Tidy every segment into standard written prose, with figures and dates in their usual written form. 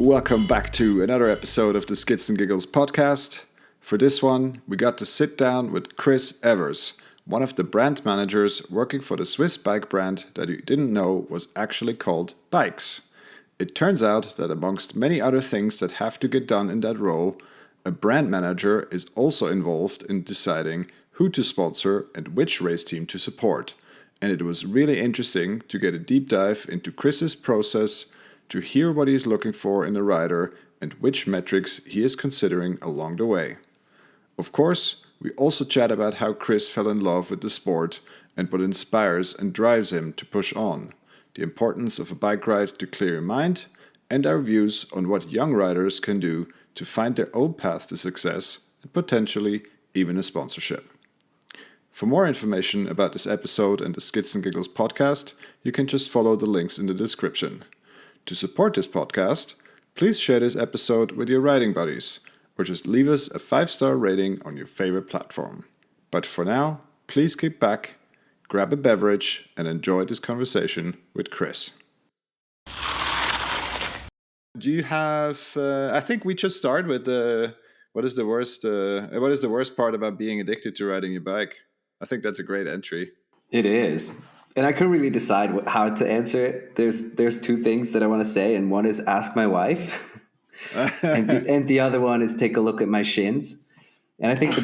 Welcome back to another episode of the Skits and Giggles podcast. For this one, we got to sit down with Chris Evers, one of the brand managers working for the Swiss bike brand that you didn't know was actually called BIXS. It turns out that amongst many other things that have to get done in that role, a brand manager is also involved in deciding who to sponsor and which race team to support. And it was really interesting to get a deep dive into Chris's process, to hear what he's looking for in a rider and which metrics he is considering along the way. Of course, we also chat about how Chris fell in love with the sport and what inspires and drives him to push on, the importance of a bike ride to clear your mind, and our views on what young riders can do to find their own path to success and potentially even a sponsorship. For more information about this episode and the Skits and Giggles podcast, you can just follow the links in the description. To support this podcast, please share this episode with your riding buddies, or just leave us a 5-star rating on your favorite platform. But for now, please kick back, grab a beverage, and enjoy this conversation with Chris. Do you have? I think we just start with what is the worst part about being addicted to riding your bike? I think that's a great entry. It is. And I couldn't really decide how to answer it. There's two things that I want to say, and one is ask my wife, and the other one is take a look at my shins. And I think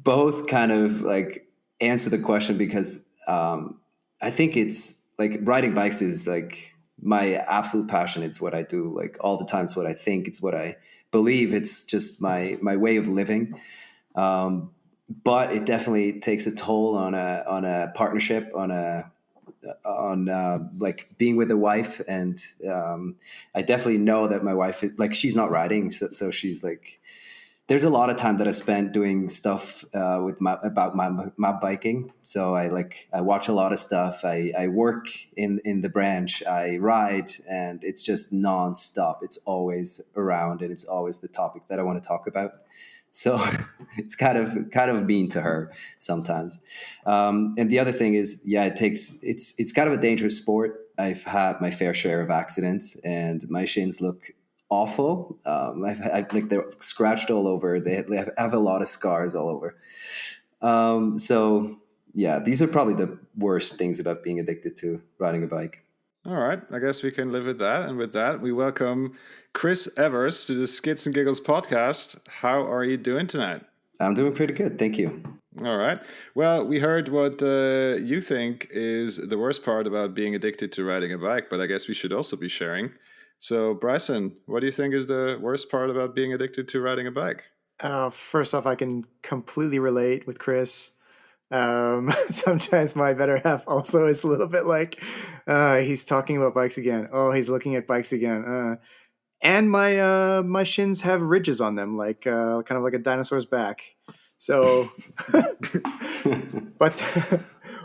both kind of like answer the question because I think it's like riding bikes is like my absolute passion. It's what I do like all the time. It's what I think. It's what I believe. It's just my way of living. But it definitely takes a toll on a partnership, on like being with a wife. And I definitely know that my wife is like, she's not riding. So she's like, there's a lot of time that I spent doing stuff about my biking. So I watch a lot of stuff. I work in the branch, I ride, and it's just nonstop. It's always around and it's always the topic that I want to talk about. So it's kind of mean to her sometimes. And the other thing is, it's kind of a dangerous sport. I've had my fair share of accidents and my shins look awful. I've like they're scratched all over. They have a lot of scars all over. So yeah, these are probably the worst things about being addicted to riding a bike. All right, I guess we can live with that. And with that, we welcome Chris Evers to the Skits and Giggles podcast. How are you doing tonight? I'm doing pretty good, thank you. All right. Well, we heard what you think is the worst part about being addicted to riding a bike, but I guess we should also be sharing. So, Bryson, what do you think is the worst part about being addicted to riding a bike? First off, I can completely relate with Chris. Sometimes my better half also is a little bit like, he's talking about bikes again. Oh, he's looking at bikes again. And my shins have ridges on them, like kind of like a dinosaur's back. So, but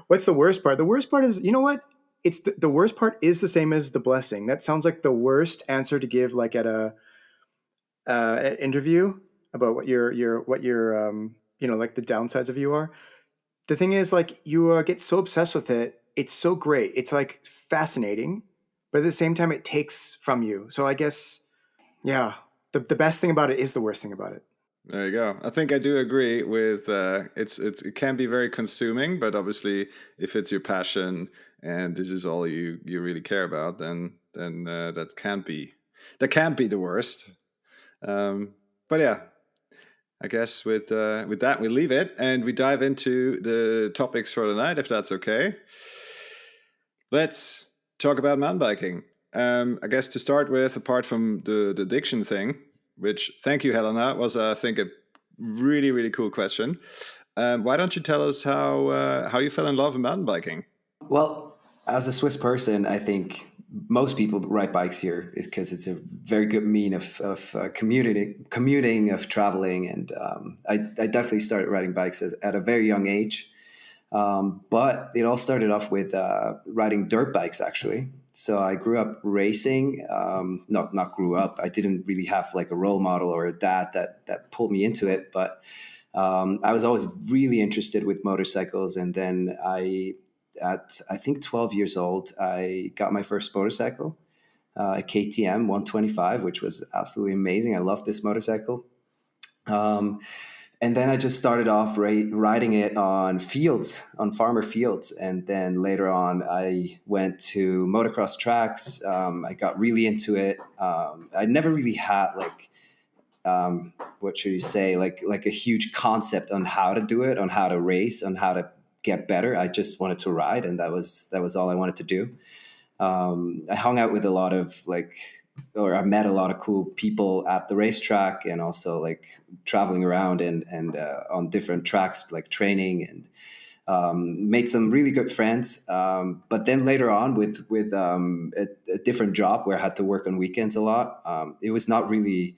what's the worst part? The worst part is, you know what? It's the worst part is the same as the blessing. That sounds like the worst answer to give, like at an interview about what your like the downsides of you are. The thing is, like, you get so obsessed with it. It's so great. It's like fascinating, but at the same time, it takes from you. So I guess, yeah, the best thing about it is the worst thing about it. There you go. I think I do agree with it can be very consuming, but obviously if it's your passion and this is all you really care about, then that can't be the worst. But yeah, I guess with that we leave it and we dive into the topics for tonight, if that's okay. Let's talk about mountain biking. I guess to start with, apart from the addiction thing, which, thank you, Helena, was, I think, a really, really cool question. Why don't you tell us how you fell in love with mountain biking? Well, as a Swiss person, I think most people ride bikes here because it's a very good mean of commuting, of traveling. And I definitely started riding bikes at a very young age. But it all started off with riding dirt bikes, actually. So I grew up racing. Not grew up. I didn't really have like a role model or a dad that pulled me into it. But I was always really interested with motorcycles. And then at I think 12 years old, I got my first motorcycle. a KTM 125, which was absolutely amazing. I love this motorcycle. And then I just started off riding it on fields, on farmer fields. And then later on, I went to motocross tracks. I got really into it. I never really had what should you say, like a huge concept on how to do it, on how to race, on how to get better. I just wanted to ride, and that was all I wanted to do. I hung out with a lot of I met a lot of cool people at the racetrack, and also like traveling around and on different tracks, like training, and made some really good friends. But then later on, with a different job where I had to work on weekends a lot, it was not really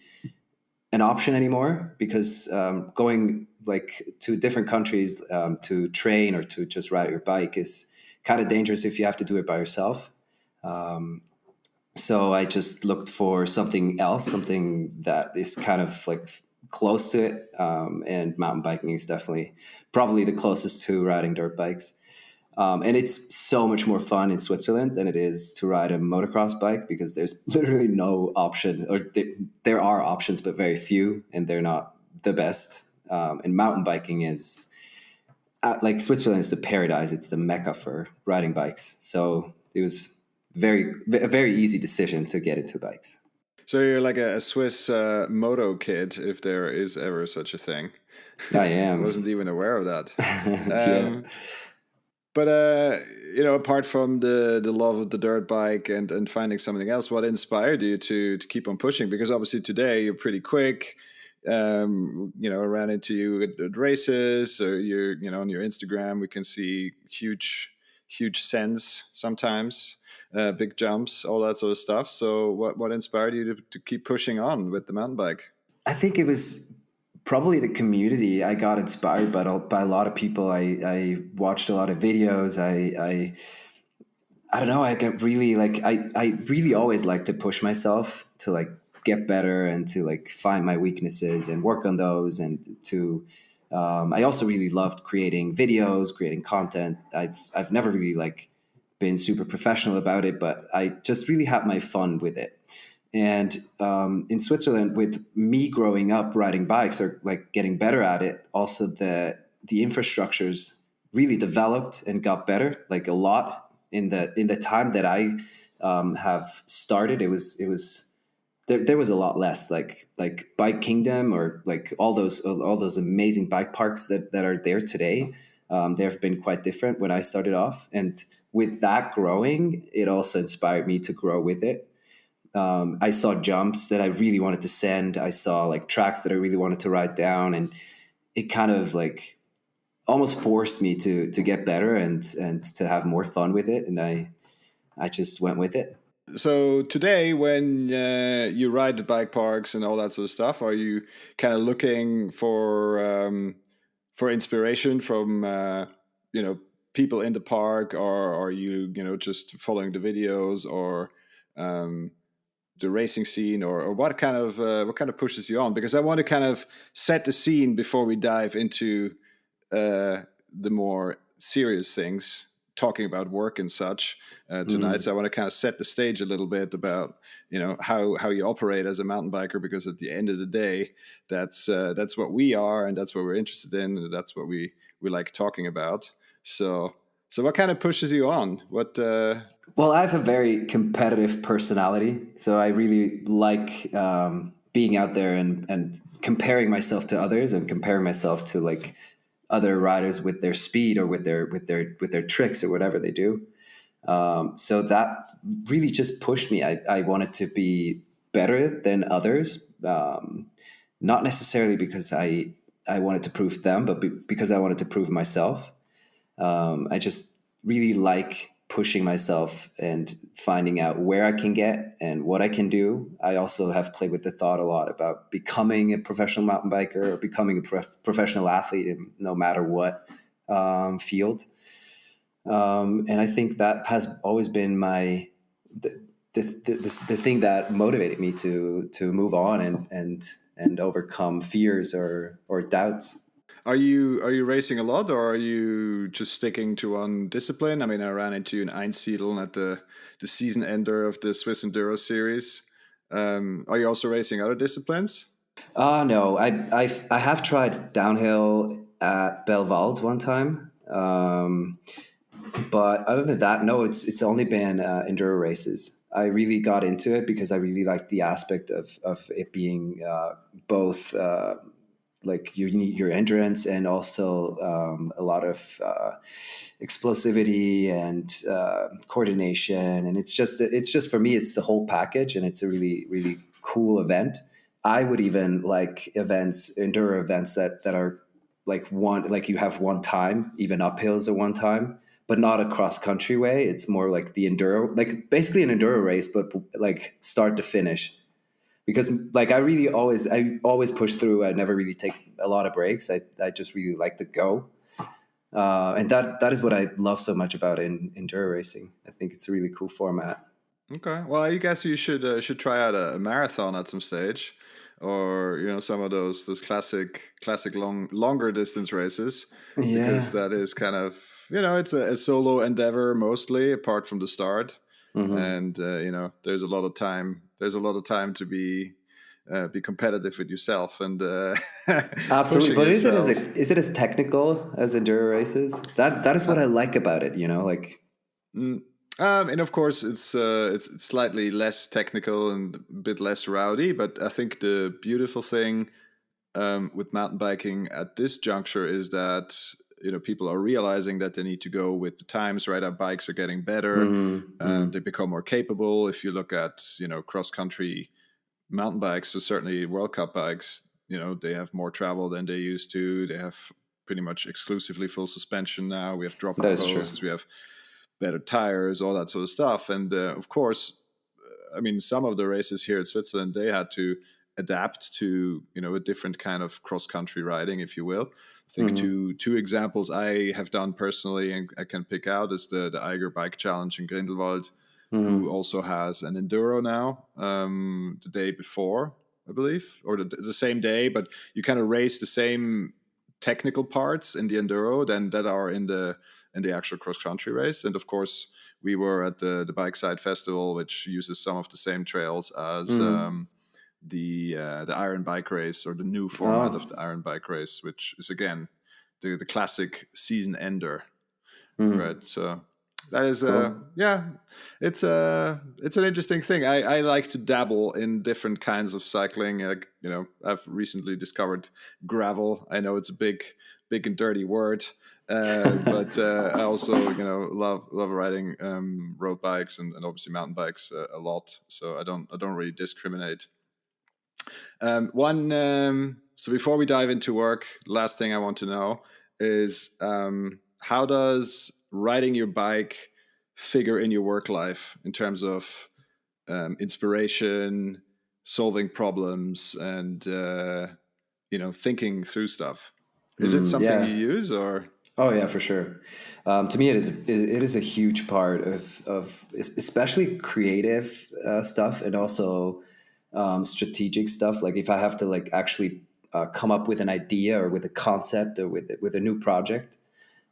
an option anymore, because going like to different countries to train or to just ride your bike is kind of dangerous if you have to do it by yourself. So I just looked for something else, something that is kind of like close to it. And mountain biking is definitely probably the closest to riding dirt bikes. And it's so much more fun in Switzerland than it is to ride a motocross bike, because there's literally no option, or there are options, but very few, and they're not the best. And mountain biking is like Switzerland is the paradise. It's the mecca for riding bikes. So it was a very easy decision to get into bikes. So you're like a Swiss moto kid, if there is ever such a thing. I am. Wasn't even aware of that. Yeah. But apart from the love of the dirt bike and finding something else, what inspired you to keep on pushing? Because obviously today you're pretty quick. I ran into you at races, or you're on your Instagram we can see huge sends sometimes, big jumps, all that sort of stuff. So what inspired you to keep pushing on with the mountain bike? I think it was probably the community. I got inspired by a lot of people. I watched a lot of videos. I don't know. I get really I really always like to push myself to like get better and to like find my weaknesses and work on those. And to I also really loved creating videos, creating content. I've never really like been super professional about it, but I just really had my fun with it. And in Switzerland, with me growing up riding bikes or like getting better at it, also the infrastructures really developed and got better, like a lot in the time that I have started. It was there was a lot less like Bike Kingdom, or like all those amazing bike parks that are there today. They have been quite different when I started off, and with that growing, it also inspired me to grow with it. I saw jumps that I really wanted to send. I saw like tracks that I really wanted to ride down, and it kind of like almost forced me to get better and to have more fun with it. And I just went with it. So today, when you ride the bike parks and all that sort of stuff, are you kind of looking for inspiration from people in the park, or are you just following the videos, or the racing scene, or what kind of pushes you on? Because I want to kind of set the scene before we dive into the more serious things, talking about work and such tonight. So I want to kind of set the stage a little bit about how you operate as a mountain biker, because at the end of the day, that's what we are, and that's what we're interested in, and that's what we like talking about. So what kind of pushes you on? What Well, I have a very competitive personality, so I really like being out there and comparing myself to others, and comparing myself to like other riders with their speed, or with their tricks, or whatever they do. So that really just pushed me. I wanted to be better than others, not necessarily because I wanted to prove them, but because I wanted to prove myself. I just really like pushing myself and finding out where I can get and what I can do. I also have played with the thought a lot about becoming a professional mountain biker, or becoming a professional athlete in no matter what field. And I think that has always been the thing that motivated me to move on and overcome fears or doubts. Are you racing a lot, or are you just sticking to one discipline? I mean, I ran into you in Einsiedeln at the season ender of the Swiss Enduro Series. Are you also racing other disciplines? No, I have tried downhill at Belvald one time, but other than that, no. It's only been enduro races. I really got into it because I really liked the aspect of it being both like you need your endurance and also a lot of explosivity and coordination. And it's just for me, it's the whole package, and it's a really really cool event. I would even like enduro events that are like you have one time, even uphills at one time, but not a cross country way. It's more like the enduro, like basically an enduro race, but like start to finish. Because like I always push through. I never really take a lot of breaks. I just really like to go. And that is what I love so much about in enduro racing. I think it's a really cool format. Okay. Well, I guess you should try out a marathon at some stage, or some of those classic longer distance races, because Yeah. that is kind of it's a solo endeavor mostly, apart from the start, Hmm. and there's a lot of time. There's a lot of time to be competitive with yourself and Absolutely, pushing but yourself. is it as technical as enduro races? That is what I like about it. Like. Mm. And of course, it's slightly less technical and a bit less rowdy. But I think the beautiful thing with mountain biking at this juncture is that people are realizing that they need to go with the times. Right, our bikes are getting better. Mm-hmm. They become more capable. If you look at cross country mountain bikes, so certainly World Cup bikes, they have more travel than they used to. They have pretty much exclusively full suspension now. We have That drop-up is true. hoses. We have better tires, all that sort of stuff. And of course, I mean, some of the races here in Switzerland, they had to adapt to a different kind of cross country riding, if you will. I think Mm-hmm. two examples I have done personally and I can pick out is the Eiger Bike Challenge in Grindelwald, who Mm-hmm. also has an enduro now. The day before, I believe, or the same day, but you kind of race the same technical parts in the enduro than that are in the actual cross country race. And of course, we were at the Bike Side Festival, which uses some of the same trails as Mm-hmm. the Iron Bike Race, or the new format of Oh. the Iron Bike Race, which is again the classic season ender, right? Mm-hmm. So that is Cool. yeah, it's an interesting thing. I like to dabble in different kinds of cycling. I've recently discovered gravel. I know it's a big and dirty word, but I also love riding road bikes and obviously mountain bikes a lot. So I don't really discriminate. One So before we dive into work, last thing I want to know is how does riding your bike figure in your work life in terms of inspiration, solving problems, and thinking through stuff? Is it something you Yeah. use, or? Oh yeah, for sure. To me, it is a huge part of especially creative stuff, and also strategic stuff. Like if I have to like actually come up with an idea or with a concept or with a new project,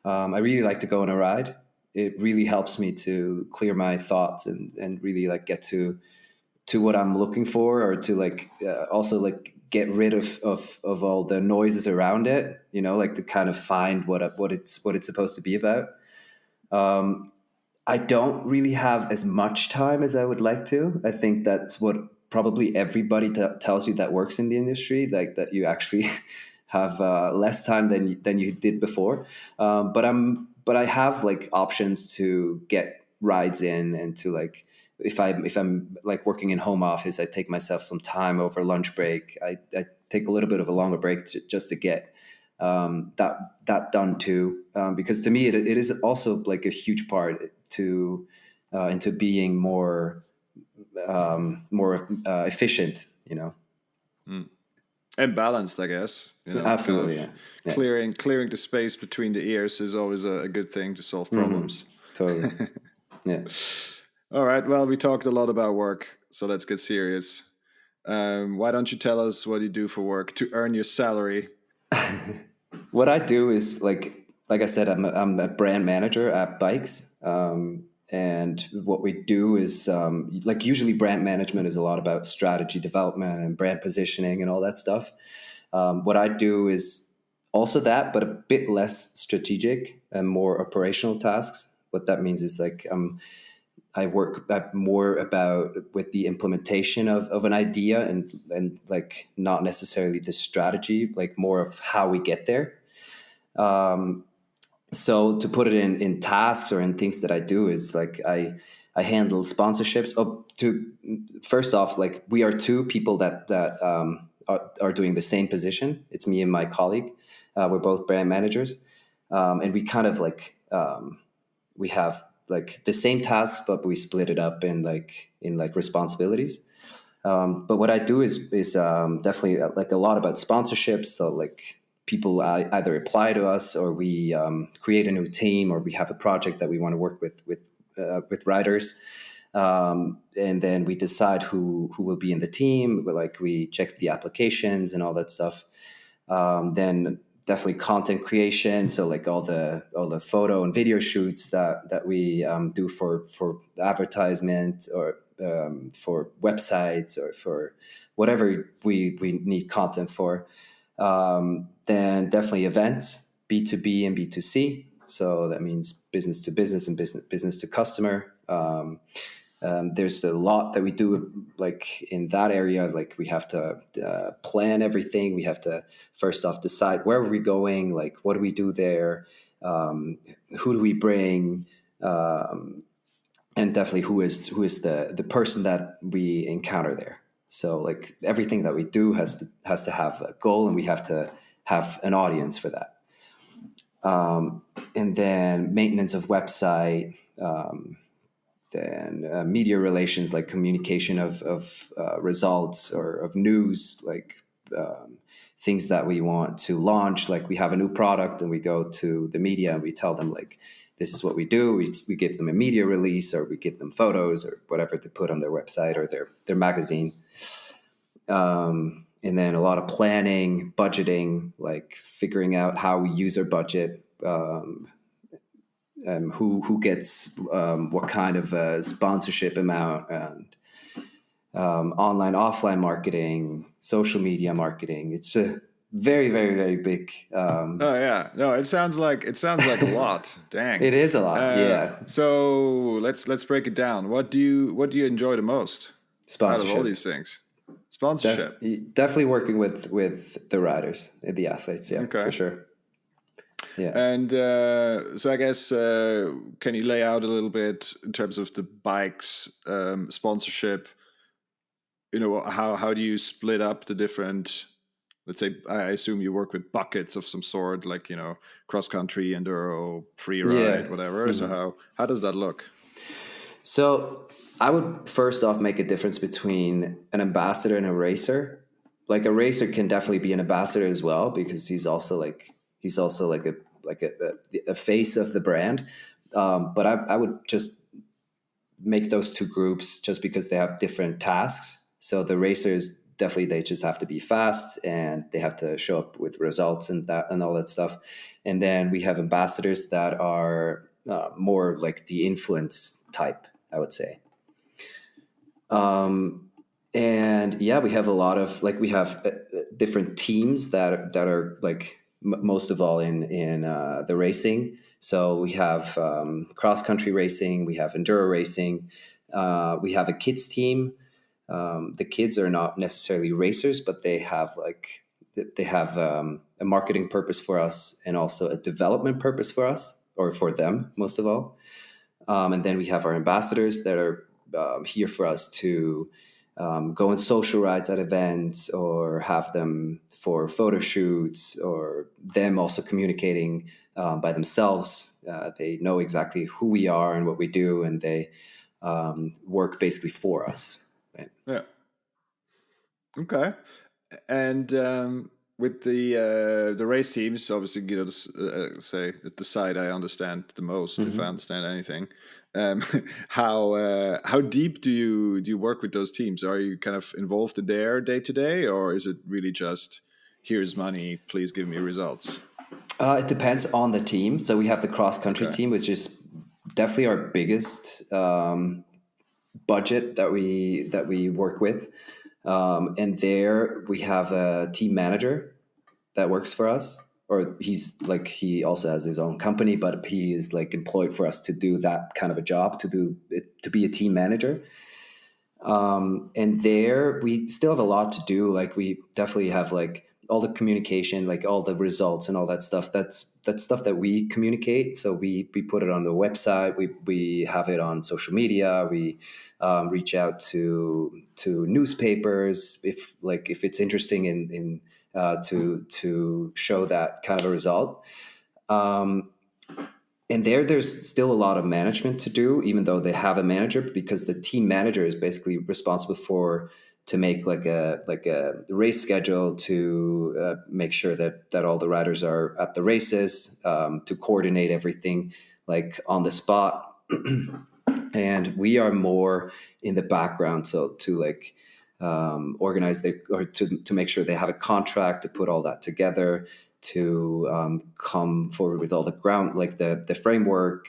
I really like to go on a ride. It really helps me to clear my thoughts and really like get to what I'm looking for, or to like also like get rid of all the noises around it. Like to kind of find what it's supposed to be about. I don't really have as much time as I would like to. I think that's what probably everybody tells you that works in the industry, like that you actually have less time than you did before. But I have like options to get rides in, and to like if I'm like working in home office, I take myself some time over lunch break. I take a little bit of a longer break just to get that done too, because to me it is also like a huge part to into being more efficient. Mm. And balanced, I guess. Kind of Absolutely, yeah, yeah. clearing the space between the ears is always a good thing to solve Hmm. problems. Totally, yeah. All right. Well, we talked a lot about work, so let's get serious. Why don't you tell us what you do for work to earn your salary? What I do is like I said, I'm a brand manager at Bikes. And what we do is like usually brand management is a lot about strategy development and brand positioning and all that stuff. What I do is also that, but a bit less strategic and more operational tasks. What that means is like I work more about with the implementation of an idea and like not necessarily the strategy, like more of how we get there. So to put it in tasks or in things that I do is like I handle sponsorships. Oh, to first off, like we are two people that are doing the same position. It's me and my colleague. We're both brand managers, and we kind of like we have like the same tasks, but we split it up in like responsibilities. But what I do is definitely like a lot about sponsorships. So like people either apply to us, or we create a new team, or we have a project that we want to work with writers, and then we decide who will be in the team. Like we check the applications and all that stuff. Then definitely content creation. So like all the photo and video shoots that we do for advertisement or for websites or for whatever we need content for. Then definitely events, B2B and B2C. So that means business to business and business to customer. There's a lot that we do like in that area. Like we have to plan everything. We have to first off decide where are we going, like what do we do there, who do we bring, and definitely who is the person that we encounter there. So like everything that we do has to have a goal, and we have to have an audience for that. And then maintenance of website. Then media relations, like communication of results or of news, like things that we want to launch. Like we have a new product and we go to the media and we tell them like, this is what we do. We give them a media release, or we give them photos or whatever to put on their website or their magazine. And then a lot of planning, budgeting, like figuring out how we use our budget, who gets what kind of sponsorship amount, and online, offline marketing, social media marketing. It's a very, very, very big. Oh yeah, no, it sounds like a lot. Dang, It is a lot, yeah. So let's break it down. What do you enjoy the most out of all these things? Sponsorship. Definitely working with the riders, the athletes, yeah, Okay. for sure. Yeah. And so I guess can you lay out a little bit in terms of the bikes sponsorship? You know, how do you split up the different? Let's say I assume you work with buckets of some sort, like cross country, enduro, free ride, whatever. Mm-hmm. So how does that look? So I would first off make a difference between an ambassador and a racer. Like a racer can definitely be an ambassador as well, because he's also like a face of the brand. But I would just make those two groups just because they have different tasks. So the racers definitely, they just have to be fast and they have to show up with results and all that stuff. And then we have ambassadors that are more like the influence type, I would say. And yeah, we have a lot of we have different teams that are like most of all in the racing. So we have cross country racing, we have enduro racing, we have a kids team. The kids are not necessarily racers, but they have a marketing purpose for us and also a development purpose for us, or for them most of all. And then we have our ambassadors that are here for us to go on social rides at events, or have them for photo shoots, or them also communicating by themselves. They know exactly who we are and what we do, and they work basically for us. Right? Yeah. Okay. And with the race teams, obviously, say the side I understand the most, if I understand anything. How deep do you work with those teams? Are you kind of involved in their day to day, or is it really just here's money, please give me results? It depends on the team. So we have the cross country Okay. team, which is definitely our biggest budget that we work with. And there we have a team manager that works for us, or he also has his own company, but he is like employed for us to do that kind of a job, to be a team manager. And there we still have a lot to do. Like we definitely have like all the communication, like all the results and all that stuff. That's stuff that we communicate. So we put it on the website. We have it on social media. We reach out to newspapers if it's interesting in to show that kind of a result. And there's still a lot of management to do, even though they have a manager, because the team manager is basically responsible to make like a race schedule, to make sure that all the riders are at the races, to coordinate everything like on the spot. And we are more in the background, so to like organize or to make sure they have a contract, to put all that together, to come forward with all the ground, like the framework,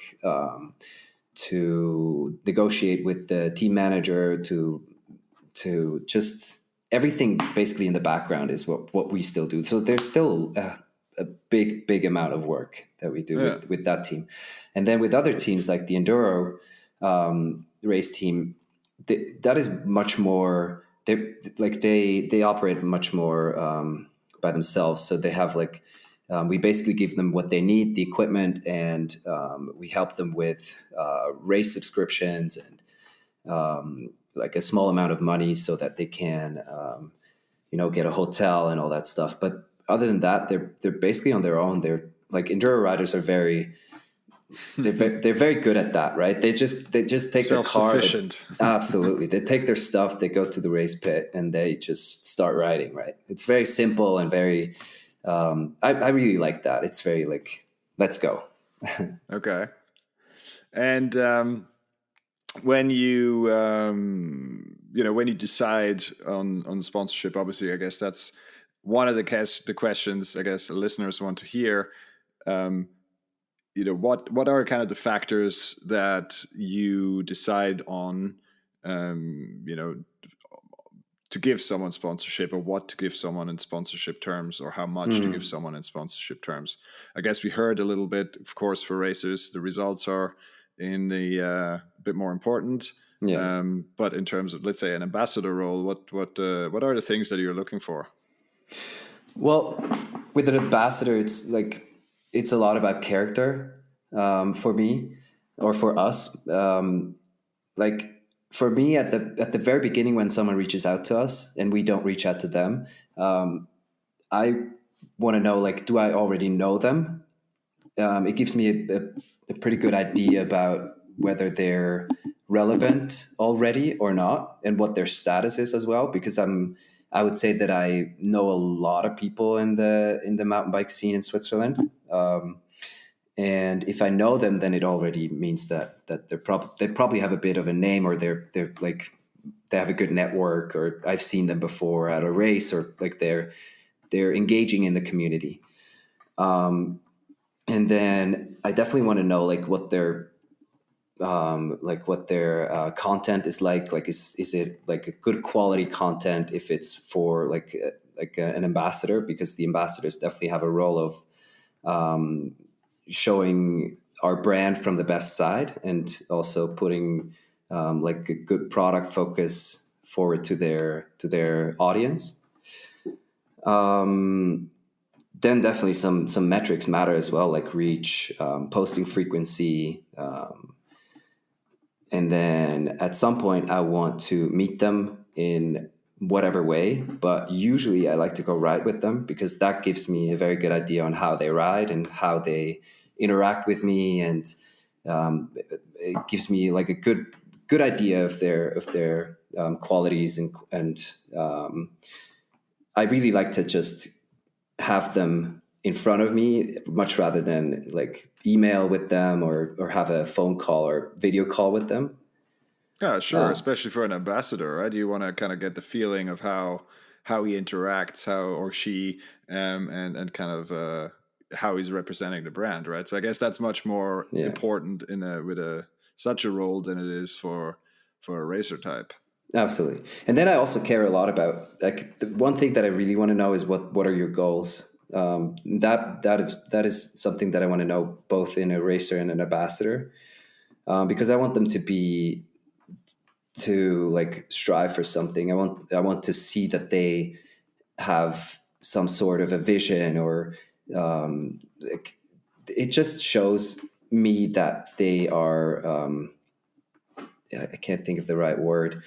to negotiate with the team manager, to just everything basically in the background is what we still do. So there's still a big amount of work that we do Yeah. with that team. And then with other teams like the enduro race team, that is much more, they operate much more by themselves. So they have like we basically give them what they need, the equipment, and we help them with race subscriptions and like a small amount of money so that they can get a hotel and all that stuff. But other than that, they're basically on their own. They're like enduro riders are they're very good at that, right? They just take their car. Self-sufficient. Absolutely, they take their stuff, they go to the race pit, and they just start riding. Right? It's very simple and very. I really like that. It's very like, let's go. Okay. And when you when you decide on sponsorship, obviously, I guess that's one of the questions I guess the listeners want to hear. What are kind of the factors that you decide on, to give someone sponsorship, or what to give someone in sponsorship terms, or how much to give someone in sponsorship terms? I guess we heard a little bit, of course, for racers, the results are in the bit more important. Yeah. But in terms of, let's say, an ambassador role, what are the things that you're looking for? Well, with an ambassador, it's a lot about character for me, or for us. Like for me, at the very beginning, when someone reaches out to us and we don't reach out to them, I want to know, like, do I already know them? It gives me a pretty good idea about whether they're relevant already or not, and what their status is as well. Because I would say that I know a lot of people in the mountain bike scene in Switzerland. And if I know them, then it already means that they probably have a bit of a name, or they're like, they have a good network, or I've seen them before at a race, or like they're engaging in the community. And then I definitely want to know like what their content is like. Like is it like a good quality content if it's for an ambassador, because the ambassadors definitely have a role of showing our brand from the best side, and also putting like a good product focus forward to their audience. Then definitely some metrics matter as well, like reach, posting frequency, and then at some point I want to meet them in whatever way. But usually I like to go ride with them, because that gives me a very good idea on how they ride and how they interact with me, and it gives me like a good idea of their qualities, and I really like to just have them in front of me, much rather than like email with them, or have a phone call or video call with them. Yeah, sure. Especially for an ambassador, right? You want to kind of get the feeling of how he interacts, how or she, and kind of how he's representing the brand, right? So I guess that's much more important with such a role than it is for a racer type. Absolutely. And then I also care a lot about, like, the one thing that I really want to know is what are your goals? That is something that I want to know both in a racer and an ambassador, because I want them to like strive for something. I want to see that they have some sort of a vision, or like, it just shows me that they are, I can't think of the right word,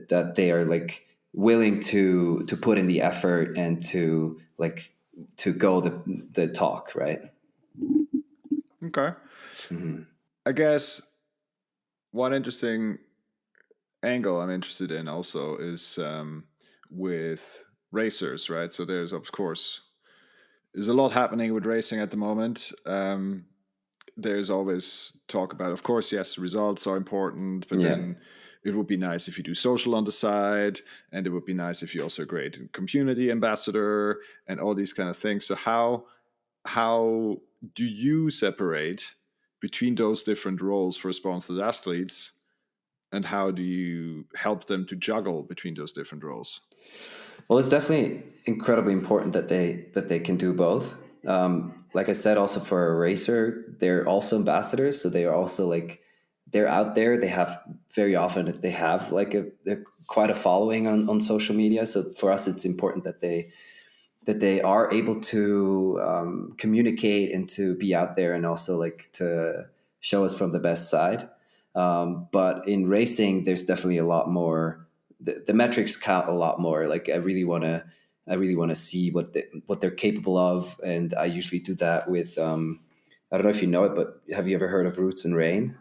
that they are like willing to put in the effort and to go the talk, right? Okay. Mm-hmm. I guess one interesting angle I'm interested in also is with racers, right? So there's a lot happening with racing at the moment. There's always talk about, of course, yes, results are important, but then it would be nice if you do social on the side, and it would be nice if you also create a community ambassador and all these kind of things. So how do you separate between those different roles for sponsored athletes, and how do you help them to juggle between those different roles? Well, it's definitely incredibly important that they can do both. Like I said, also for a racer, they're also ambassadors, so they are also like, they're out there. They have very often they have like a quite a following on social media. So for us, it's important that they are able to communicate and to be out there, and also like to show us from the best side. But in racing, there's definitely a lot more. The metrics count a lot more. Like I really want to see what they're capable of, and I usually do that with. I don't know if you know it, but have you ever heard of Roots and Rain?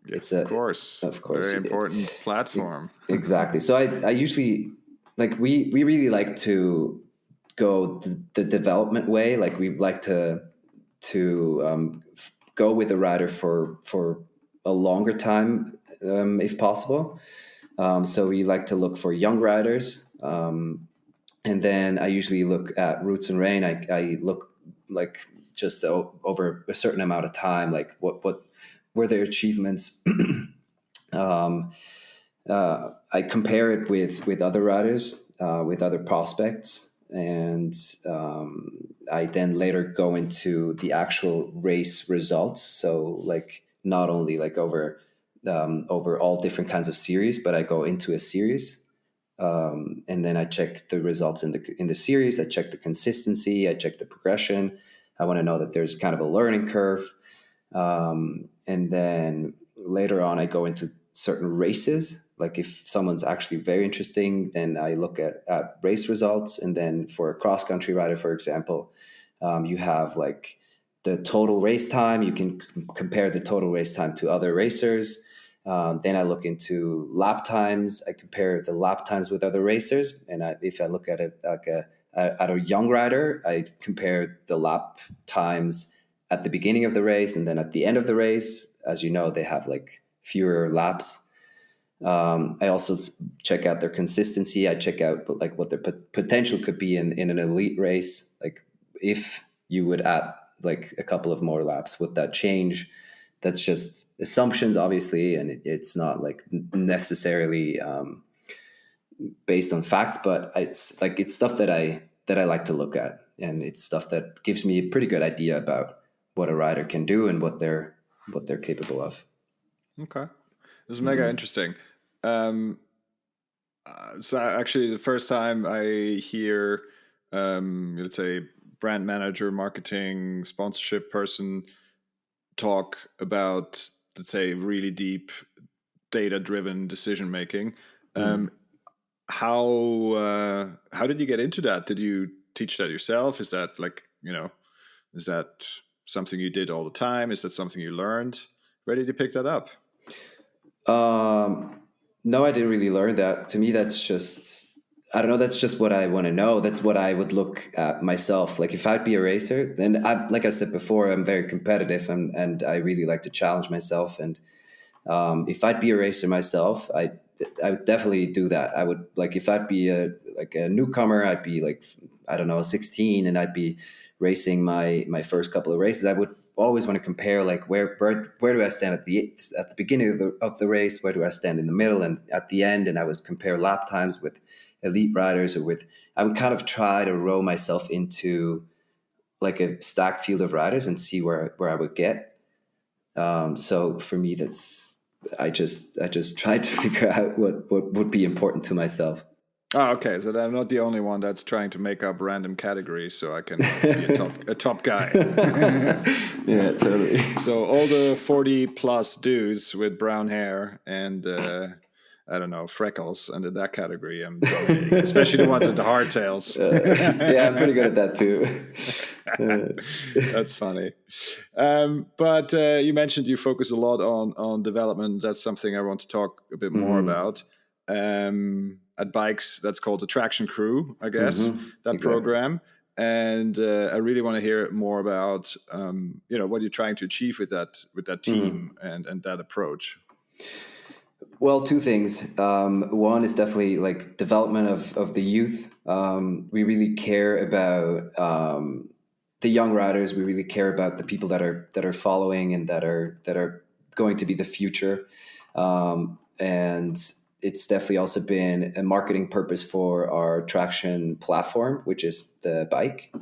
Yes, of course, very important platform. Exactly. So I usually, like, we really like to go the development way. Like we like to go with the rider for a longer time, if possible. So we like to look for young riders, and then I usually look at Roots and Rain. I look like just over a certain amount of time, like what were their achievements. I compare it with other riders, with other prospects, and I then later go into the actual race results. So like not only like over all different kinds of series, but I go into a series, and then I check the results in the series. I check the consistency. I check the progression. I want to know that there's kind of a learning curve, and then later on, I go into certain races. Like if someone's actually very interesting, then I look at race results. And then for a cross country rider, for example, you have like the total race time. You can compare the total race time to other racers. Then I look into lap times. I compare the lap times with other racers. And if I look at it like at a young rider, I compare the lap times at the beginning of the race and then at the end of the race. As you know, they have like fewer laps. I also check out their consistency. I check out like what their potential could be in an elite race. Like if you would add like a couple of more laps, would that change? That's just assumptions, obviously, and it's not like necessarily based on facts. But it's stuff that I like to look at, and it's stuff that gives me a pretty good idea about what a rider can do and what they're capable of. Okay. This is mega interesting. So actually, the first time I hear, let's say, brand manager, marketing, sponsorship person talk about, let's say, really deep data-driven decision making, how did you get into that? Did you teach that yourself? Is that is that something you did all the time? Is that something you learned? Where did you pick that up? No, I didn't really learn that. To me, that's just, I don't know. That's just what I want to know. That's what I would look at myself. Like if I'd be a racer, then like I said before, I'm very competitive and I really like to challenge myself. And if I'd be a racer myself, I would definitely do that. I would, like, if I'd be a newcomer, I'd be like, I don't know, 16, and I'd be racing my first couple of races, I would always want to compare like where do I stand at the beginning of the race, where do I stand in the middle and at the end, and I would compare lap times with elite riders, or I would kind of try to row myself into like a stacked field of riders and see where I would get. So for me, I just tried to figure out what would be important to myself. Oh, okay. So I'm not the only one that's trying to make up random categories so I can be a top guy. Yeah, totally. So all the 40 plus dudes with brown hair and I don't know, freckles under that category, I'm dominating, especially the ones with the hardtails. Yeah, I'm pretty good at that too. That's funny. But you mentioned you focus a lot on development. That's something I want to talk a bit more about. At BIXS, that's called the Traction Crew, I guess, that exactly. program. And I really want to hear more about, what you're trying to achieve with that team and that approach. Well, two things. One is definitely like development of the youth. We really care about the young riders. We really care about the people that are following and that are going to be the future. And it's definitely also been a marketing purpose for our traction platform, which is the bike.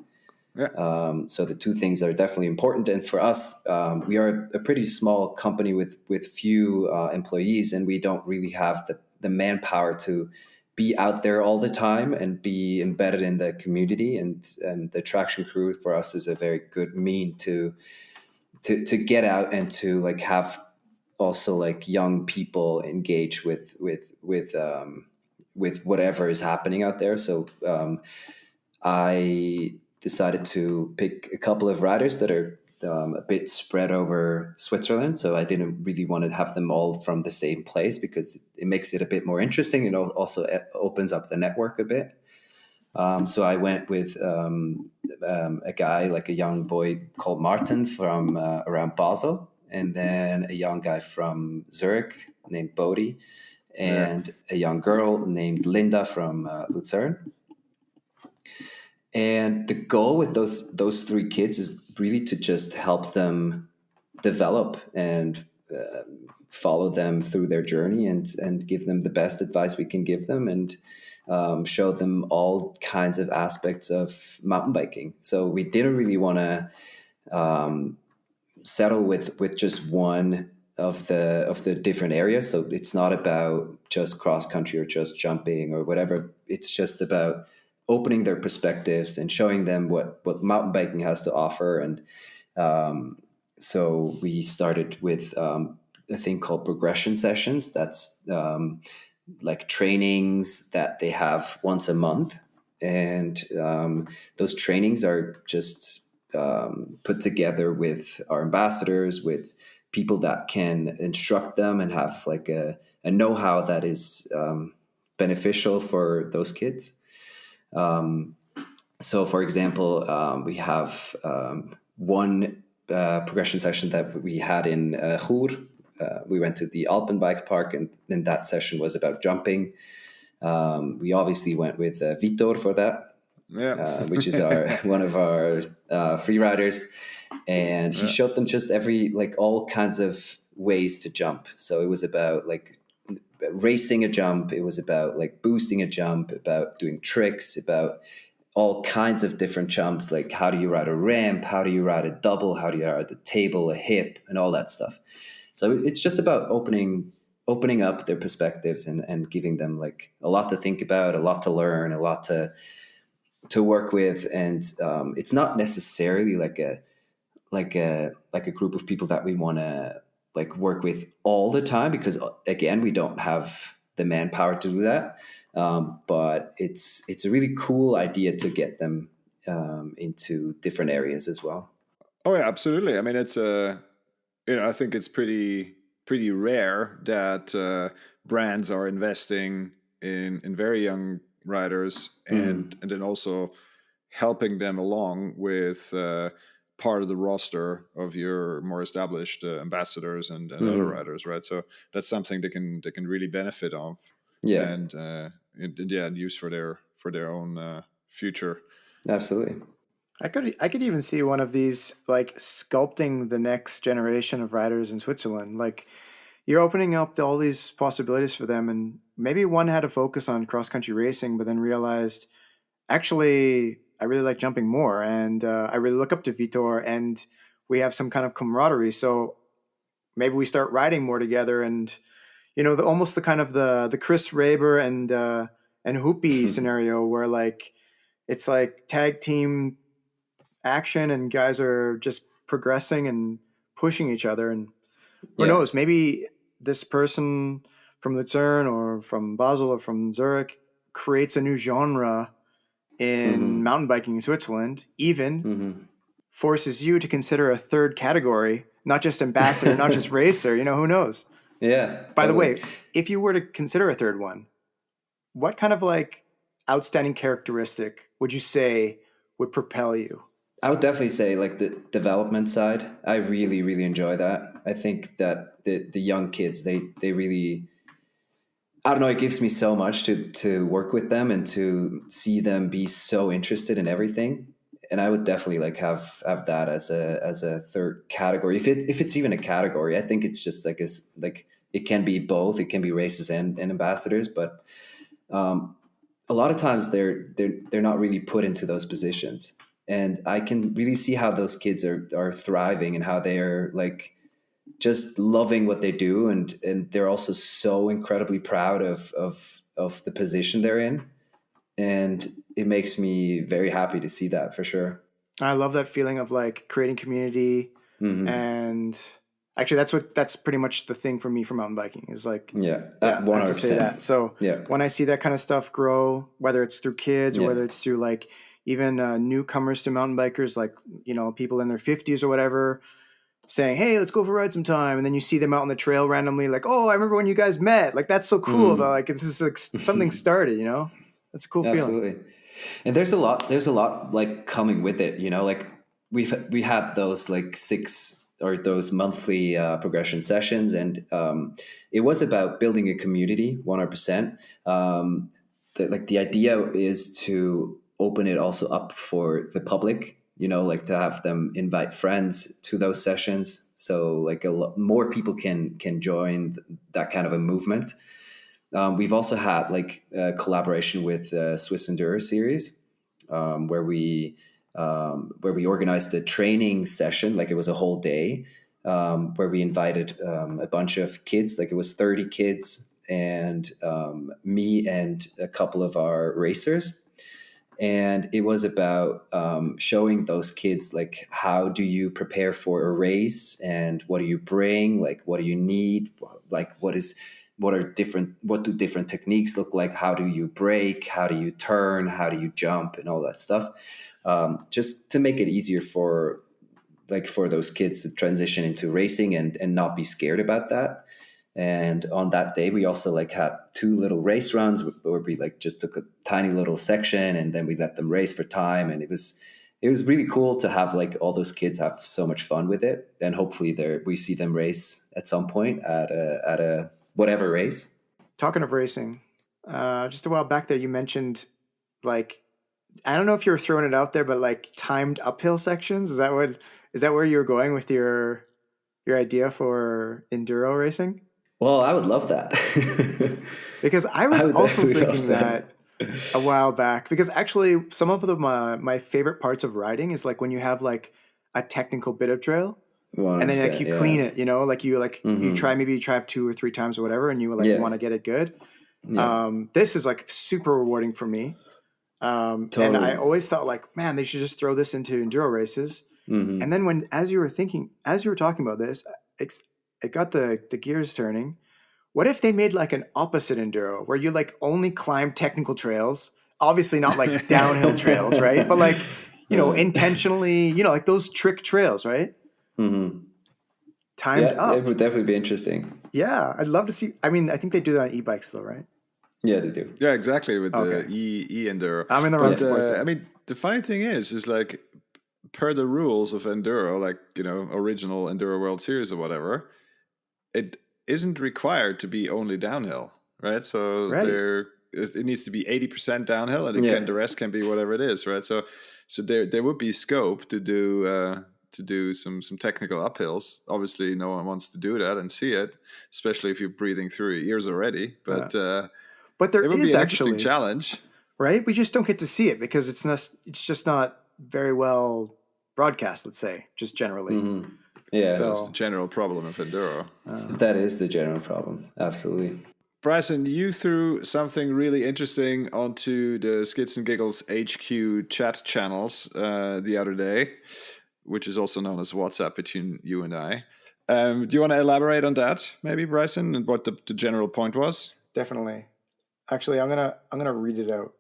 Yeah. So the two things are definitely important. And for us, we are a pretty small company with few employees, and we don't really have the manpower to be out there all the time and be embedded in the community. And the Traction Crew for us is a very good mean to get out and to like have also like young people engage with whatever is happening out there. So I decided to pick a couple of riders that are a bit spread over Switzerland. So I didn't really want to have them all from the same place because it makes it a bit more interesting and also opens up the network a bit. So I went with a guy, like a young boy called Martin from around Basel, and then a young guy from Zurich named Bodhi, and a young girl named Linda from Lucerne. And the goal with those three kids is really to just help them develop and follow them through their journey and give them the best advice we can give them and show them all kinds of aspects of mountain biking. So we didn't really want to settle with just one of the different areas. So it's not about just cross country or just jumping or whatever. It's just about opening their perspectives and showing them what mountain biking has to offer. And so we started with a thing called progression sessions. That's like trainings that they have once a month. And those trainings are just put together with our ambassadors, with people that can instruct them and have like a know-how that is beneficial for those kids. So, for example, we have one progression session that we had in Chur. We went to the Alpen Bike Park, and then that session was about jumping. We obviously went with Vitor for that, which is one of our free riders, and he showed them just all kinds of ways to jump. So it was about like racing a jump, it was about like boosting a jump, about doing tricks, about all kinds of different jumps, like how do you ride a ramp, how do you ride a double, how do you ride a table, a hip, and all that stuff. So it's just about opening up their perspectives and giving them like a lot to think about, a lot to learn, a lot to work with. And it's not necessarily like a group of people that we want to like work with all the time, because again, we don't have the manpower to do that. But it's a really cool idea to get them into different areas as well. Oh yeah, absolutely. I mean, it's I think it's pretty rare that brands are investing in very young riders and then also helping them along with part of the roster of your more established ambassadors and other riders, right? So that's something they can really benefit of, and use for their own future. Absolutely. I could even see one of these like sculpting the next generation of riders in Switzerland. Like you're opening up all these possibilities for them, and maybe one had a focus on cross country racing, but then realized actually I really like jumping more, and I really look up to Vitor, and we have some kind of camaraderie. So maybe we start riding more together, and almost the kind of the Chris Raber and Hoopy scenario where like it's like tag team action and guys are just progressing and pushing each other. And who Yeah. knows, maybe this person from Luzern or from Basel or from Zurich creates a new genre in Mm-hmm. mountain biking in Switzerland, even Mm-hmm. forces you to consider a third category, not just ambassador, not just racer, who knows? Yeah, By the totally. way, if you were to consider a third one, what kind of like outstanding characteristic would you say would propel you? I would definitely say like the development side. I really, really enjoy that. I think that the young kids, they really, I don't know, it gives me so much to work with them and to see them be so interested in everything. And I would definitely like have that as a third category. If it's even a category, I think it's just like like it can be both. It can be races and ambassadors, but um, a lot of times they're not really put into those positions. And I can really see how those kids are thriving and how they're like just loving what they do, and they're also so incredibly proud of the position they're in, and it makes me very happy to see that for sure. I love that feeling of like creating community, Hmm. and actually that's pretty much the thing for me for mountain biking is like, Yeah, yeah, I have to say 100%. that. So Yeah. when I see that kind of stuff grow, whether it's through kids or Yeah. whether it's through like even newcomers to mountain bikers, like people in their 50s or whatever, saying, "Hey, let's go for a ride sometime," and then you see them out on the trail randomly, like, "Oh, I remember when you guys met." Like that's so cool. That Mm. like this is like something started. That's a cool feeling. Absolutely. And there's a lot like coming with it, like we had those like six or those monthly progression sessions, and it was about building a community 100%. Like the idea is to open it also up for the public, like to have them invite friends to those sessions, so like a lot more people can join that kind of a movement. We've also had like a collaboration with Swiss Enduro Series, where we organized a training session, like it was a whole day, where we invited a bunch of kids, like it was 30 kids, and me and a couple of our racers. And it was about showing those kids like how do you prepare for a race, and what do you bring, like what do you need, like what do different techniques look like, how do you brake, how do you turn, how do you jump, and all that stuff, just to make it easier for those kids to transition into racing and not be scared about that. And on that day, we also like had two little race runs where we like just took a tiny little section and then we let them race for time. And it was really cool to have like all those kids have so much fun with it. And hopefully we see them race at some point at a whatever race. Talking of racing, just a while back there, you mentioned like I don't know if you were throwing it out there, but like timed uphill sections. Is that where you were going with your idea for enduro racing? Well, I would love that. Because I was I would also definitely love thinking that. that a while back. Because actually, some of my favorite parts of riding is like when you have like a technical bit of trail, and then like 100%. you Yeah. clean it. Like you try maybe you try it 2 or 3 times or whatever, and you like Yeah. want to get it good. Yeah. This is like super rewarding for me. And I Totally. always thought like, man, they should just throw this into enduro races. And Hmm. then as you were talking about this, it got the gears turning. What if they made like an opposite enduro where you like only climb technical trails? Obviously not like downhill trails, right? But like, intentionally, like those trick trails, right? Hmm. Timed Yeah, it up. would definitely be interesting. Yeah, I'd love to see. I mean, I think they do that on e-bikes though, right? Yeah, they do. Yeah, exactly, with the Okay. E enduro. I'm in the wrong But sport I then. mean, the funny thing is like per the rules of enduro, like original enduro World Series or whatever, it isn't required to be only downhill, right? So Right. it needs to be 80% downhill, and Yeah. the rest can be whatever it is, right? So there would be scope to do some technical uphills. Obviously, no one wants to do that and see it, especially if you're breathing through your ears already. But But there it would be is an interesting actually, challenge. right? We just don't get to see it because it's just not very well broadcast, let's say, just generally. Yeah. That's the So general problem of Enduro. That is the general problem. Absolutely. Bryson, you threw something really interesting onto the Skids and Giggles HQ chat channels the other day, which is also known as WhatsApp between you and I. Do you want to elaborate on that, maybe, Bryson, and what the general point was? definitely. Actually, I'm gonna read it out.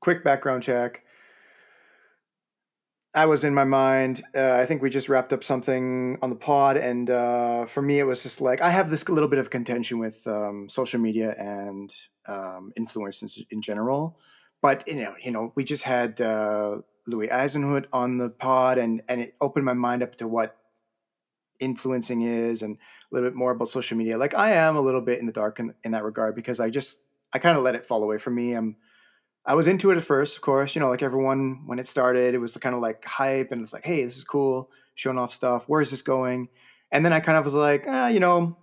Quick background check. I was in my mind. I think we just wrapped up something on the pod, and for me, it was just like I have this little bit of contention with social media and influencers in general. But we just had Louis Eisenhut on the pod, and it opened my mind up to what influencing is, and a little bit more about social media. Like I am a little bit in the dark in that regard because I kind of let it fall away from me. I was into it at first, of course, like everyone when it started, it was kind of like hype and it's like, hey, this is cool, showing off stuff. Where is this going? And then I kind of was like, I'm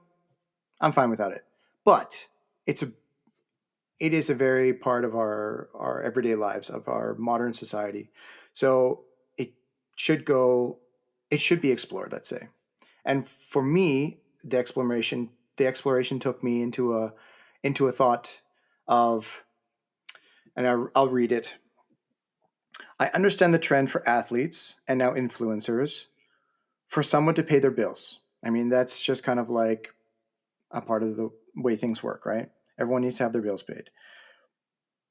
fine without it. But it is a very part of our everyday lives, of our modern society. So it should be explored, let's say. And for me, the exploration took me into a thought of, and I'll read it. I understand the trend for athletes and now influencers for someone to pay their bills. I mean, that's just kind of like a part of the way things work, right? Everyone needs to have their bills paid.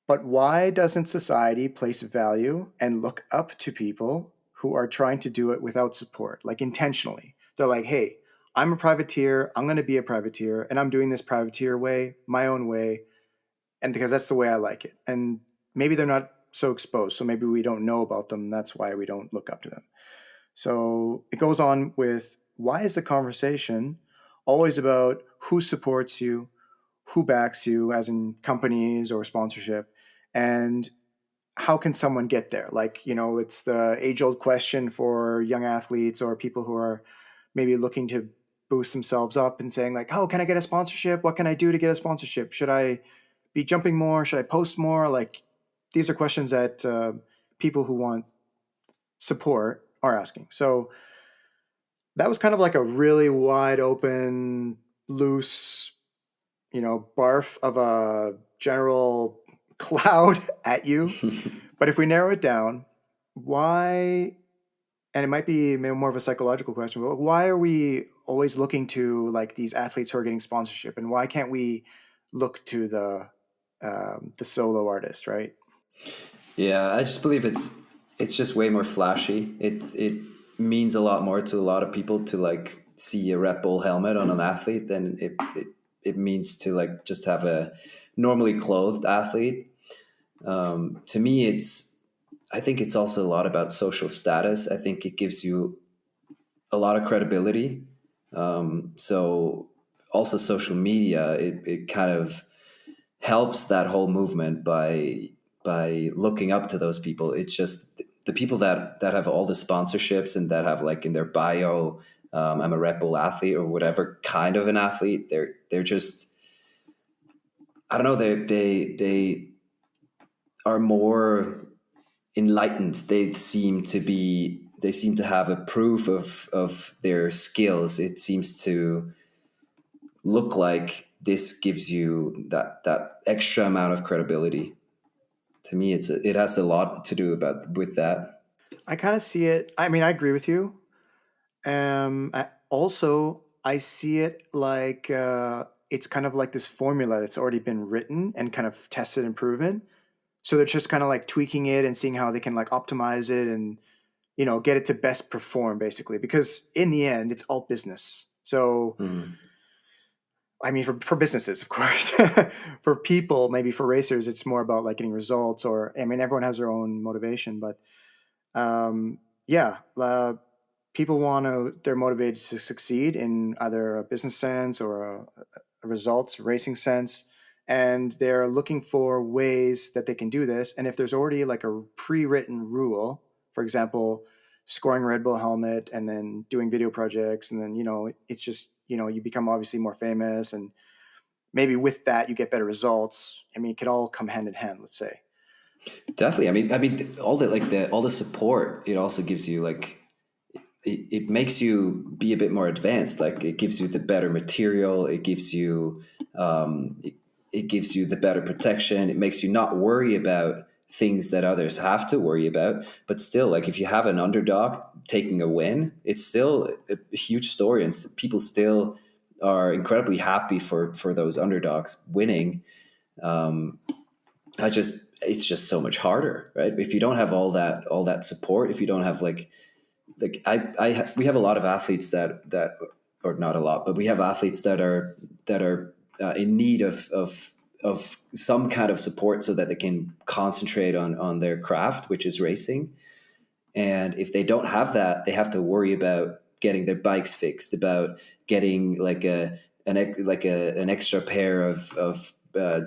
But why doesn't society place value and look up to people who are trying to do it without support, like intentionally? They're like, hey, I'm a privateer. I'm going to be a privateer, and I'm doing this privateer way, my own way, and because that's the way I like it. And maybe they're not so exposed, so maybe we don't know about them. That's why we don't look up to them. So it goes on with, why is the conversation always about who supports you, who backs you, as in companies or sponsorship, and how can someone get there? Like, it's the age old question for young athletes or people who are maybe looking to boost themselves up and saying, like, oh, can I get a sponsorship? What can I do to get a sponsorship? Should I be jumping more? Should I post more? Like, these are questions that people who want support are asking. So that was kind of like a really wide open, loose, barf of a general cloud at you. But if we narrow it down, why, and it might be maybe more of a psychological question, but why are we always looking to like these athletes who are getting sponsorship, and why can't we look to the solo artist, right? Yeah, I just believe it's just way more flashy. It means a lot more to a lot of people to like see a Red Bull helmet on an athlete than it means to like just have a normally clothed athlete. To me, I think it's also a lot about social status. I think it gives you a lot of credibility. So also social media, it kind of helps that whole movement by looking up to those people. It's just the people that have all the sponsorships and that have like in their bio, I'm a Red Bull athlete or whatever kind of an athlete. They're just, I don't know. They are more enlightened. They seem to have a proof of their skills. It seems to look like this gives you that extra amount of credibility. To me, it has a lot to do with that. I kind of see it. I mean, I agree with you. I see it like it's kind of like this formula that's already been written and kind of tested and proven. So they're just kind of like tweaking it and seeing how they can like optimize it and get it to best perform, basically. Because in the end, it's all business. So Mm. I mean, for businesses, of course. For people, maybe for racers, it's more about like getting results. Or I mean, everyone has their own motivation, but yeah, people they're motivated to succeed in either a business sense or a results racing sense, and they're looking for ways that they can do this. And if there's already like a pre-written rule, for example, scoring a Red Bull helmet and then doing video projects, and then it's just you become obviously more famous, and maybe with that you get better results. I mean, it could all come hand in hand, let's say. Definitely. I mean, all the support it also gives you, like, it makes you be a bit more advanced. Like, it gives you the better material. It gives you it gives you the better protection. It makes you not worry about things that others have to worry about. But still, like, if you have an underdog taking a win, it's still a huge story, and people still are incredibly happy for those underdogs winning. Um, it's just so much harder, right? If you don't have all that support, if you don't have we have a lot of athletes that or not a lot, but we have athletes that are in need of some kind of support so that they can concentrate on their craft, which is racing. And if they don't have that, they have to worry about getting their bikes fixed, about getting an extra pair of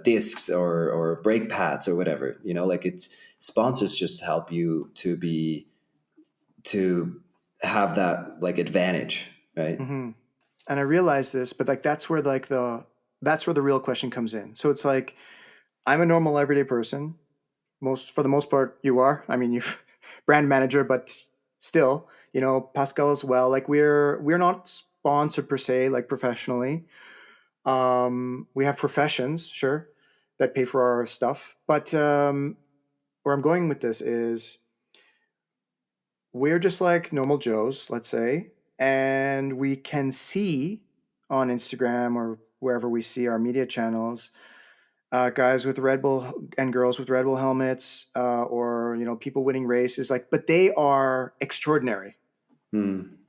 discs or brake pads or whatever. Like, it's sponsors just help you to have that, like, advantage, right? Mm-hmm. And I realize this, but like that's where the real question comes in. So it's like I'm a normal everyday person. For the most part, you are. I mean, you brand manager, but still, Pascal as well. Like we're not sponsored per se, like professionally. We have professions, sure, that pay for our stuff. But where I'm going with this is we're just like normal Joes, let's say, and we can see on Instagram or wherever we see our media channels, guys with Red Bull and girls with Red Bull helmets, or people winning races, like, but they are extraordinary,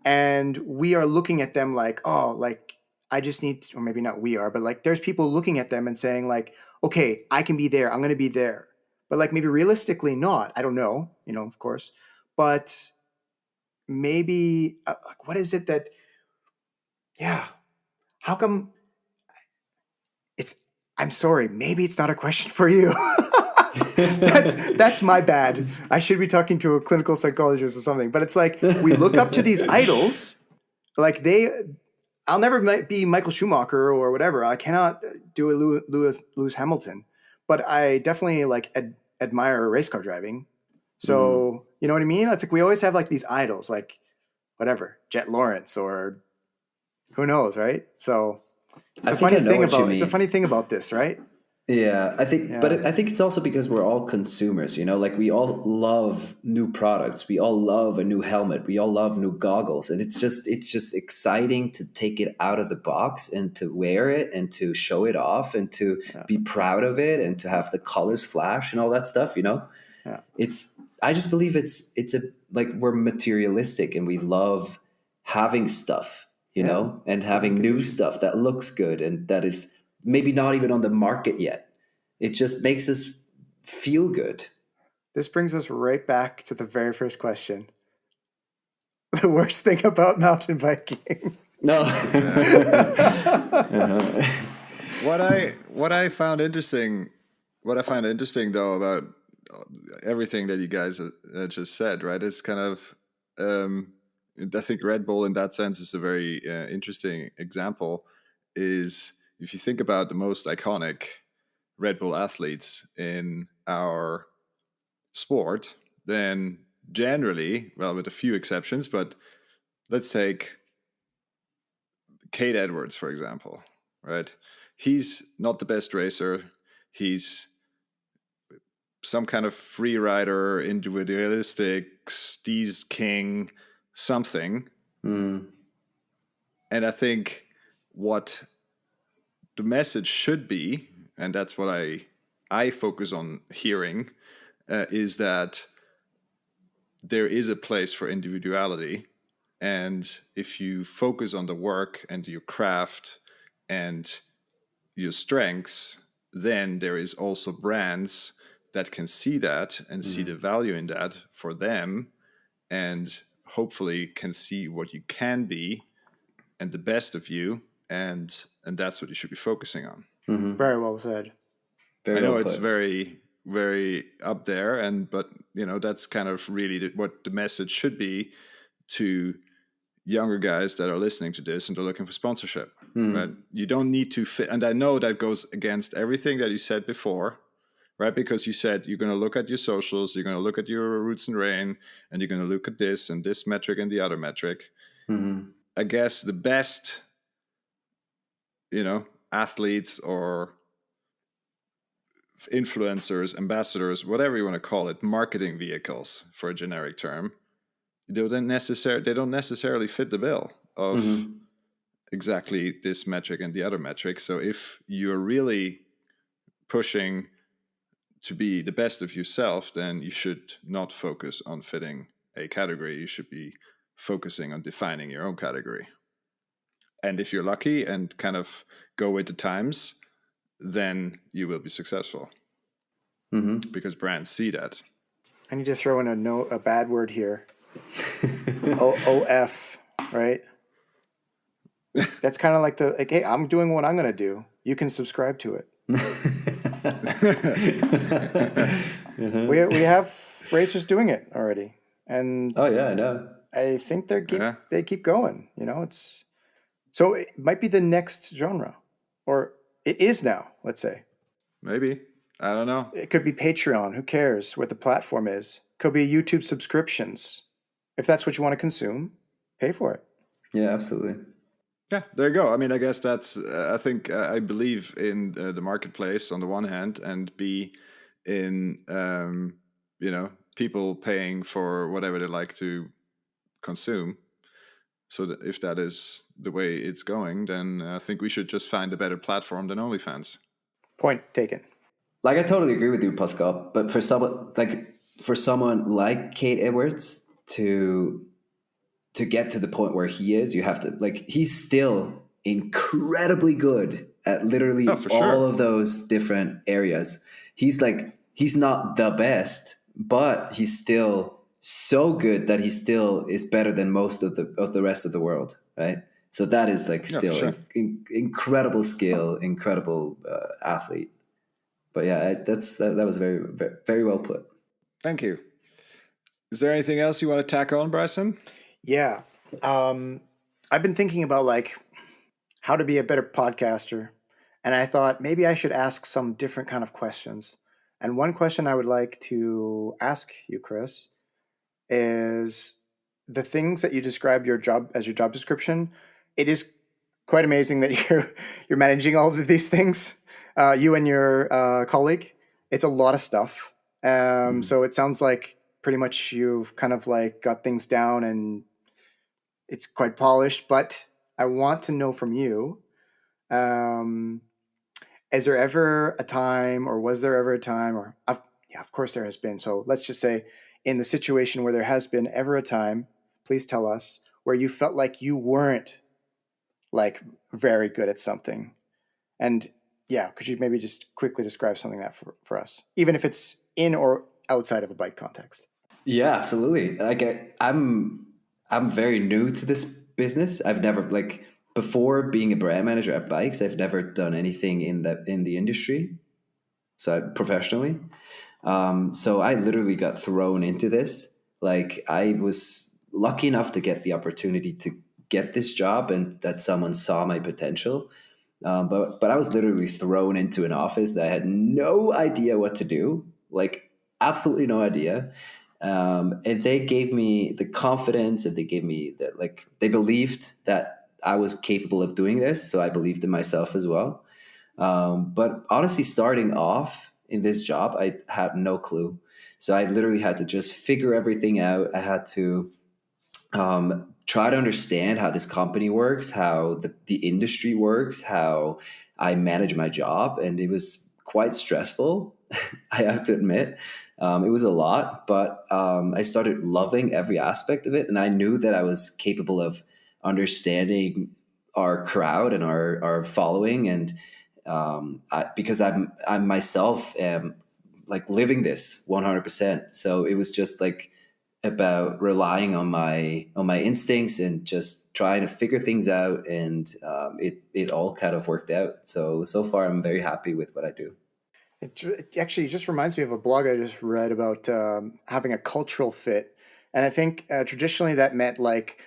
and we are looking at them like, oh, like I just need, or maybe not we are, but like there's people looking at them and saying like, okay, I can be there, I'm going to be there, but like maybe realistically not. I don't know, of course, but maybe like, what is it that, yeah, how come it's, I'm sorry, maybe it's not a question for you. that's my bad. I should be talking to a clinical psychologist or something. But it's like we look up to these idols, like I'll never be Michael Schumacher or whatever. I cannot do a Lewis Hamilton, but I definitely like admire race car driving. So you know what I mean? It's like we always have like these idols, like whatever, Jet Lawrence or who knows, right? So it's I a think I funny know thing what you about it's a mean. funny thing about this, right? Yeah, Yeah. I think it's also because we're all consumers, like, we all love new products. We all love a new helmet. We all love new goggles. And it's just exciting to take it out of the box and to wear it and to show it off and to Yeah. be proud of it and to have the colors flash and all that stuff. Yeah. I just believe it's a, like, we're materialistic and we love having stuff, Yeah. and I don't having get new you. stuff that looks good and that is maybe not even on the market yet. It just makes us feel good. This brings us right back to the very first question. The worst thing about mountain biking. No. What I find interesting though about everything that you guys just said, right? It's kind of I think Red Bull in that sense is a very interesting example. Is if you think about the most iconic Red Bull athletes in our sport, then generally, well, with a few exceptions, but let's take Kate Edwards, for example, right? He's not the best racer. He's some kind of free rider, individualistic, steez king, something. Mm. And I think what the message should be, and that's what I focus on hearing, is that there is a place for individuality. And if you focus on the work and your craft and your strengths, then there is also brands that can see that and see the value in that for them, and hopefully can see what you can be and the best of you, and that's what you should be focusing on. Very well said. Very I know well it's put. very, very up there, but that's kind of really what the message should be to younger guys that are listening to this and they're looking for sponsorship. Right? You don't need to fit, and I know that goes against everything that you said before, right? Because you said you're going to look at your socials, you're going to look at your roots and rain, and you're going to look at this and this metric and the other metric. I guess the best, athletes or influencers, ambassadors, whatever you want to call it, marketing vehicles for a generic term, they don't necessarily fit the bill of exactly this metric and the other metric. So if you're really pushing to be the best of yourself, then you should not focus on fitting a category. You should be focusing on defining your own category. And if you're lucky and kind of go with the times, then you will be successful. Because brands see that. I need to throw in a bad word here. OF, right? That's kind of like hey, I'm doing what I'm going to do. You can subscribe to it. We have racers doing it already, and Oh yeah, I know. I think they keep going. So it might be the next genre, or it is now. Let's say maybe, I don't know. It could be Patreon. Who cares what the platform is? Could be YouTube subscriptions. If that's what you want to consume, pay for it. Yeah, absolutely. Yeah, there you go. I mean, I guess that's, I think, I believe in the marketplace on the one hand, and B, in, people paying for whatever they like to consume. So that if that is the way it's going, then I think we should just find a better platform than OnlyFans. Point taken. Like, I totally agree with you, Pascal. But for someone like Kate Edwards to get to the point where he is, you have to, he's still incredibly good at literally all of those different areas. He's not the best, but he's still so good that he still is better than most of the rest of the world, right? So that is incredible skill, incredible athlete. But yeah, that was very, very, very well put. Thank you. Is there anything else you want to tack on, Bryson? Yeah. I've been thinking about how to be a better podcaster. And I thought maybe I should ask some different kind of questions. And one question I would like to ask you, Chris, is the things that you described your job description. It is quite amazing that you're managing all of these things, you and your colleague. It's a lot of stuff. So it sounds like pretty much you've kind of got things down and it's quite polished. But I want to know from you, is there ever a time, or was there ever a time, or yeah, of course there has been. So let's just say in the situation where there has been ever a time, please tell us, where you felt like you weren't very good at something. And yeah, could you maybe just quickly describe something that for us, even if it's in or outside of a bike context? Yeah, absolutely. I'm very new to this business. I've never before being a brand manager at BIXS, I've never done anything in the industry, so professionally. So I literally got thrown into this. I was lucky enough to get the opportunity to get this job, and that someone saw my potential. But I was literally thrown into an office that I had no idea what to do, absolutely no idea. And they gave me the confidence, and they gave me that, they believed that I was capable of doing this. So I believed in myself as well. But honestly, starting off in this job, I had no clue. So I literally had to just figure everything out. I had to try to understand how this company works, how the industry works, how I manage my job. And it was quite stressful, I have to admit. It was a lot, but I started loving every aspect of it. And I knew that I was capable of understanding our crowd and our following. And because I myself am living this 100%. So it was just about relying on my instincts and just trying to figure things out, and it all kind of worked out. So far, I'm very happy with what I do. It actually just reminds me of a blog I just read about having a cultural fit. And I think traditionally that meant like,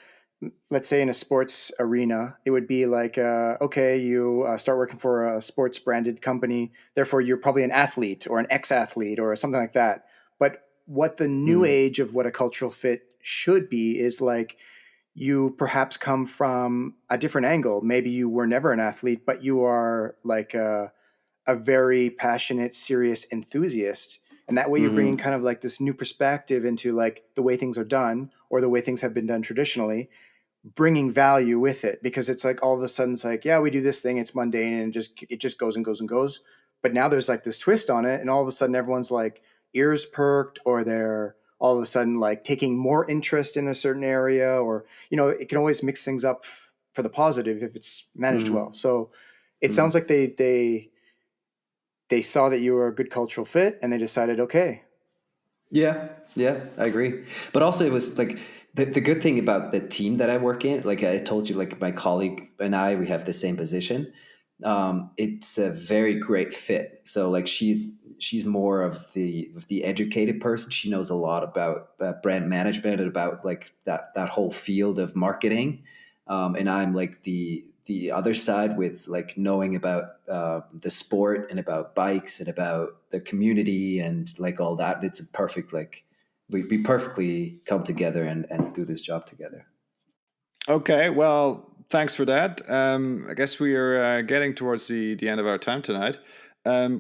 let's say in a sports arena, it would be like, okay, you start working for a sports branded company. Therefore, you're probably an athlete or an ex-athlete or something like that. But what the new age of what a cultural fit should be is like, you perhaps come from a different angle. Maybe you were never an athlete, but you are like a very passionate, serious enthusiast. And that way you're bringing kind of like this new perspective into like the way things are done or the way things have been done traditionally, bringing value with it, because it's like all of a sudden it's like, yeah, we do this thing, it's mundane and it just goes and goes and goes. But now there's like this twist on it, and all of a sudden everyone's like ears perked, or they're all of a sudden like taking more interest in a certain area, or it can always mix things up for the positive if it's managed well. So it sounds like they saw that you were a good cultural fit and they decided, okay. Yeah, I agree. But also, it was like the good thing about the team that I work in, like I told you, like my colleague and we have the same position. It's a very great fit. So like she's more of the educated person. She knows a lot about brand management and about like that whole field of marketing. And I'm like the other side with like knowing about the sport and about bikes and about the community and like all that. It's a perfect, like we perfectly come together and do this job together. Okay, well, thanks for that. I guess we are getting towards the end of our time tonight.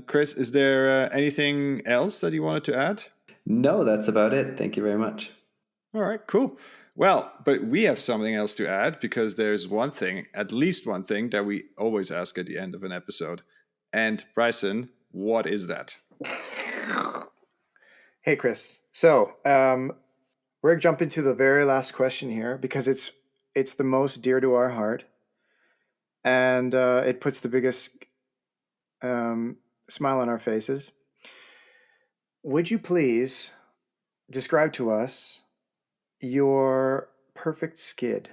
Chris, is there anything else that you wanted to add? No, that's about it. Thank you very much. All right, cool. Well, but we have something else to add, because there's one thing, at least one thing, that we always ask at the end of an episode. And Bryson, what is that? Hey, Chris. So we're going to jump into the very last question here, because it's the most dear to our heart. And it puts the biggest smile on our faces. Would you please describe to us your perfect skid?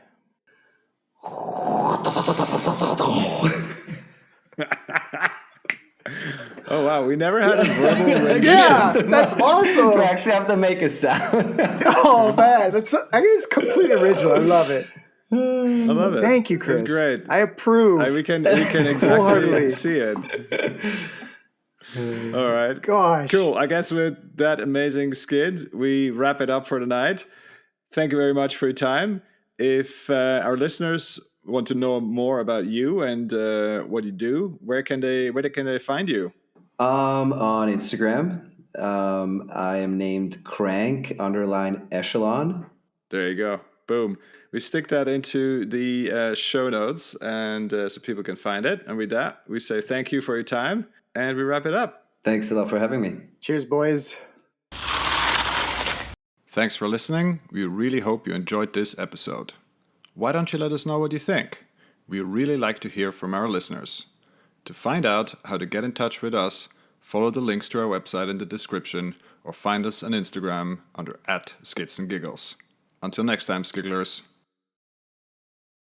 Oh wow, we never had a verbal rendition. Yeah, that's awesome. Do I actually have to make a sound? Oh man, I think it's completely original. I love it. I love it. Thank you, Chris. It's great. I approve. We can exactly Wholeheartedly. see it. All right. Gosh. Cool. I guess with that amazing skid, we wrap it up for tonight. Thank you very much for your time. If our listeners want to know more about you and what you do, where can they find you? On Instagram, I am named crank_echelon. There you go. Boom. We stick that into the show notes, and so people can find it. And with that, we say thank you for your time, and we wrap it up. Thanks a lot for having me. Cheers, boys. Thanks for listening. We really hope you enjoyed this episode. Why don't you let us know what you think? We really like to hear from our listeners. To find out how to get in touch with us, follow the links to our website in the description, or find us on Instagram under @skitsandgiggles. Until next time, Skigglers.